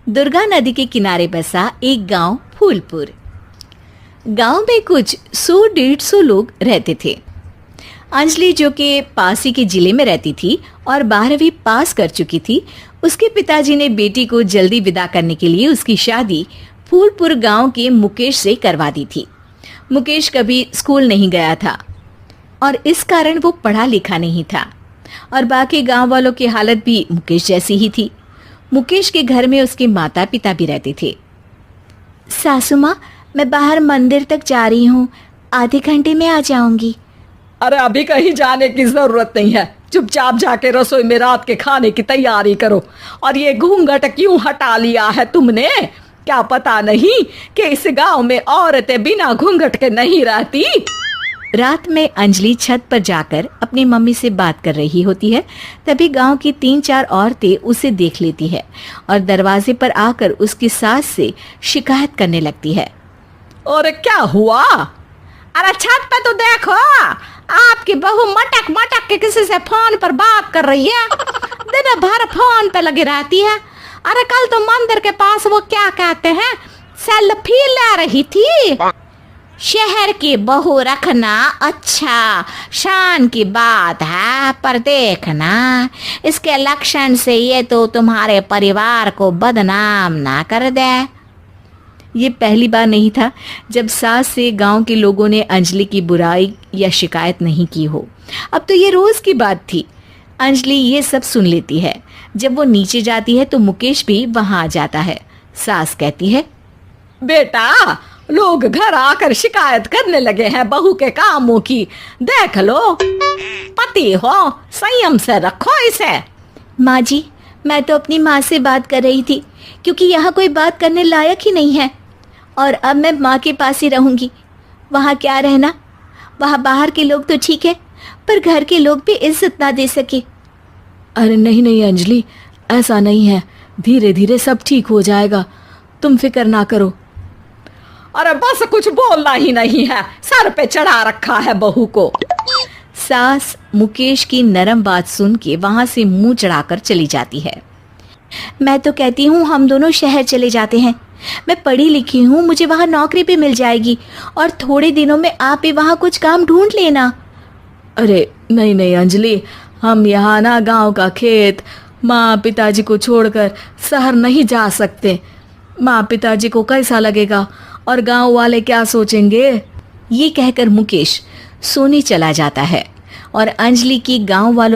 दुर्गा नदी के किनारे बसा एक गांव फूलपुर। गांव में कुछ 100-150 लोग रहते थे। अंजलि, जो कि पास ही के जिले में रहती थी और 12वीं पास कर चुकी थी, उसके पिताजी ने बेटी को जल्दी विदा करने के लिए उसकी शादी फूलपुर गांव के मुकेश से करवा दी थी। मुकेश कभी स्कूल नहीं गया था और इस कारण वो पढ़ा लिखा नहीं था और बाकी गांव वालों की हालत भी मुकेश जैसी ही थी। मुकेश के घर में उसके माता पिता भी रहते थे। सासू माँ, मैं बाहर मंदिर तक जा रही हूँ, आधे घंटे में आ जाऊंगी। अरे अभी कहीं जाने की जरूरत नहीं है, चुपचाप जाके रसोई में रात के खाने की तैयारी करो। और ये घूंघट क्यों हटा लिया है तुमने? क्या पता नहीं कि इस गांव में औरतें बिना घूंघट के नहीं रहती? रात में अंजलि छत पर जाकर अपनी मम्मी से बात कर रही होती है। तभी गांव की 3-4 औरतें उसे देख लेती है और दरवाजे पर आकर उसकी सास से शिकायत करने लगती है। और क्या हुआ? अरे छत पे तो देखो, आपकी बहू मटक मटक के किसी से फोन पर बात कर रही है। दिन भर फोन पे लगी रहती है। अरे कल तो मंदिर के पास वो क्या कहते हैं, सेल्फी ले रही थी। शहर की बहू रखना अच्छा शान की बात है, पर देखना इसके लक्षण से ये तो तुम्हारे परिवार को बदनाम ना कर दे। ये पहली बार नहीं था जब सास से गांव के लोगों ने अंजलि की बुराई या शिकायत नहीं की हो। अब तो ये रोज की बात थी। अंजलि ये सब सुन लेती है। जब वो नीचे जाती है तो मुकेश भी वहां आ जाता है। सास कहती है, बेटा, लोग घर आकर शिकायत करने लगे हैं बहू के कामों की। देख लो, पति हो, संयम से रखो इसे। माँ जी, मैं तो अपनी माँ से बात कर रही थी क्योंकि यहाँ कोई बात करने लायक ही नहीं है और अब मैं माँ के पास ही रहूँगी। वहाँ क्या रहना, वहाँ बाहर के लोग तो ठीक है पर घर के लोग भी इज्जत ना दे सके। अरे नहीं नहीं अंजलि, ऐसा नहीं है, धीरे धीरे सब ठीक हो जाएगा, तुम फिक्र ना करो। अरे बस कुछ बोलना ही नहीं है, सर पे चढ़ा रखा है बहू को। सास मुकेश की नरम बात सुन के वहां से मुंह चढ़ाकर चली जाती है। मैं तो कहती हूँ हम दोनों शहर चले जाते हैं। मैं पढ़ी लिखी हूँ, मुझे वहाँ नौकरी भी मिल जाएगी और थोड़े दिनों में आप भी वहाँ कुछ काम ढूंढ लेना। अरे नहीं नहीं अंजलि, हम यहाँ ना गांव का खेत, माँ पिताजी को छोड़कर शहर नहीं जा सकते। माँ पिताजी को कैसा लगेगा और गांव वाले क्या सोचेंगे? ये कहकर मुकेश सोने चला जाता है और अंजलि की गांव वालों